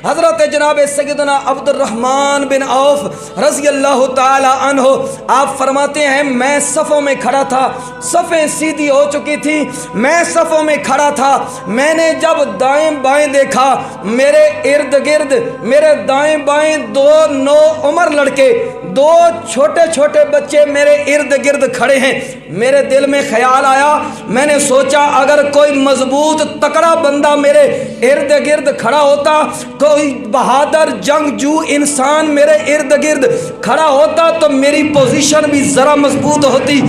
حضرت جناب سیدنا عبد الرحمن بن عوف رضی اللہ تعالی عنہ آپ فرماتے ہیں میں صفوں میں کھڑا تھا، صفیں سیدھی ہو چکی تھی، میں صفوں میں کھڑا تھا، میں نے جب دائیں بائیں دیکھا میرے ارد گرد میرے دائیں بائیں دو نو عمر لڑکے، دو چھوٹے چھوٹے بچے میرے ارد گرد کھڑے ہیں۔ میرے دل میں خیال آیا، میں نے سوچا اگر کوئی مضبوط تکڑا بندہ میرے ارد گرد کھڑا ہوتا، کوئی بہادر جنگجو انسان میرے ارد گرد کھڑا ہوتا تو میری پوزیشن بھی ذرا مضبوط ہوتی،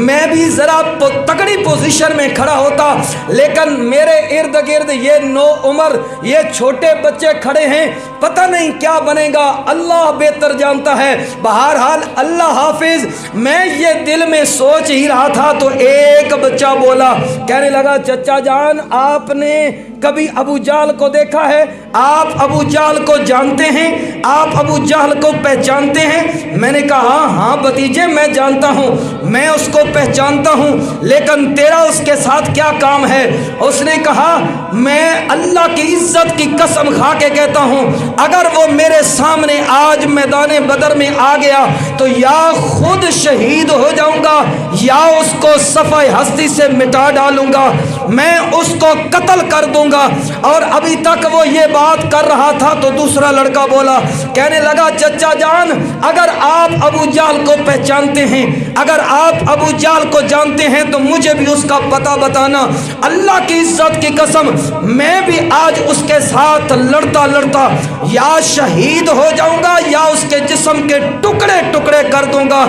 میں بھی ذرا تکڑی پوزیشن میں کھڑا ہوتا، لیکن میرے ارد گرد یہ نو عمر یہ چھوٹے بچے کھڑے ہیں، پتہ نہیں کیا بنے گا، اللہ بہتر جانتا ہے۔ بہرحال اللہ حافظ، میں یہ دل میں سوچ ہی رہا تھا تو ایک بچہ بولا، کہنے لگا چچا جان آپ نے کبھی ابو جہل کو دیکھا ہے؟ آپ ابو جہل کو جانتے ہیں؟ آپ ابو جہل کو پہچانتے ہیں؟ میں نے کہا ہاں بھتیجے میں جانتا ہوں، میں اس کو پہچانتا ہوں، لیکن تیرا اس کے ساتھ کیا کام ہے؟ اس نے کہا میں اللہ کی عزت کی قسم کھا کے کہتا ہوں اگر وہ میرے سامنے آج میدان بدر میں آ گیا تو یا خود شہید ہو جاؤں گا یا اس کو صفحہ ہستی سے مٹا ڈالوں گا، میں اس کو قتل کر دوں گا۔ اور ابھی تک وہ یہ بات کر رہا تھا تو دوسرا لڑکا بولا، کہنے لگا چچا جان اگر آپ ابو جہل کو پہچانتے ہیں، اگر آپ ابو جہل کو جانتے ہیں تو مجھے بھی اس کا پتہ بتانا، اللہ کی عزت کی قسم میں بھی آج اس کے ساتھ لڑتا لڑتا یا شہید ہو جاؤں گا یا اس کے جسم کے ٹکڑے ٹکڑے کر دوں گا۔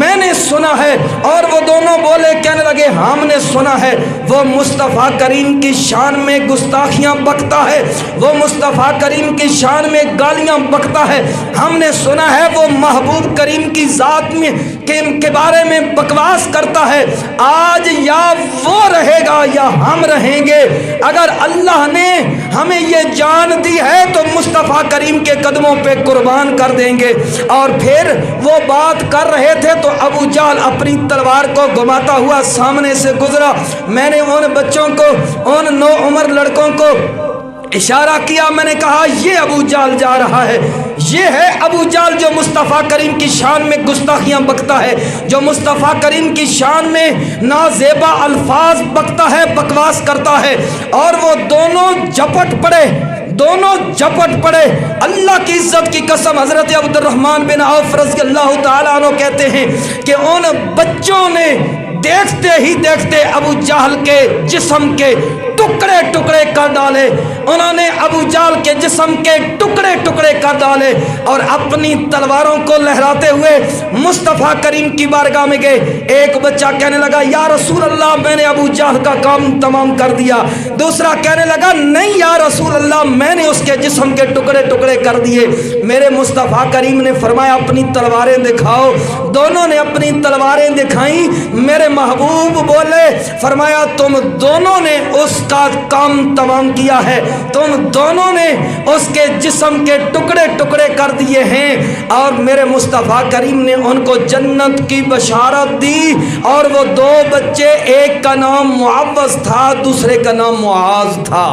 میں نے سنا ہے، اور وہ دونوں بولے کہنے لگے ہم نے سنا ہے وہ مصطفیٰ کریم کی شان میں گستاخیاں بکتا ہے، وہ مصطفیٰ کریم کی شان میں گالیاں بکتا ہے، ہم نے سنا ہے وہ محبوب کریم کی ذات میں کے بارے میں بکواس کرتا ہے۔ آج یا وہ رہے گا یا ہم رہیں گے، اگر اللہ نے ہمیں یہ جان دی ہے تو مصطفیٰ کریم کے قدموں پہ قربان کر دیں گے۔ اور پھر وہ بات کر رہے تھے تو ابو جہل اپنی تلوار کو گھماتا ہوا سامنے سے گزرا، میں نے ان بچوں کو ان نو عمر لڑکوں کو اشارہ کیا، میں نے کہا یہ ابو جہل جا رہا ہے، یہ ہے ابو جہل جو مصطفیٰ کریم کی شان میں گستاخیاں بکتا ہے، جو مصطفیٰ کریم کی شان میں نازیبا الفاظ بکتا ہے، بکواس کرتا ہے۔ اور وہ دونوں جھپٹ پڑے، دونوں جھپٹ پڑے۔ اللہ کی عزت کی قسم حضرت عبد الرحمن بن عوف رضی اللہ تعالیٰ عنہ کہتے ہیں کہ ان بچوں نے دیکھتے ہی دیکھتے ابو جہل کے جسم کے ٹکڑے ٹکڑے کر ڈالے، انہوں نے ابو جہل کے جسم کے ٹکڑے ٹکڑے کر ڈالے اور اپنی تلواروں کو لہراتے ہوئے مصطفیٰ کریم کی بارگاہ میں گئے۔ ایک بچہ کہنے لگا یا رسول اللہ میں نے ابو جہل کا کام تمام کر دیا، دوسرا کہنے لگا نہیں یا رسول اللہ میں نے اس کے جسم کے ٹکڑے ٹکڑے کر دیے۔ میرے مصطفیٰ کریم نے فرمایا اپنی تلواریں دکھاؤ، دونوں نے اپنی تلواریں دکھائیں، میرے محبوب بولے فرمایا تم دونوں نے اس کا کام تمام کیا ہے، تم دونوں نے اس کے جسم کے ٹکڑے ٹکڑے کر دیے ہیں۔ اور میرے مصطفیٰ کریم نے ان کو جنت کی بشارت دی، اور وہ دو بچے ایک کا نام معوذ تھا دوسرے کا نام معاذ تھا۔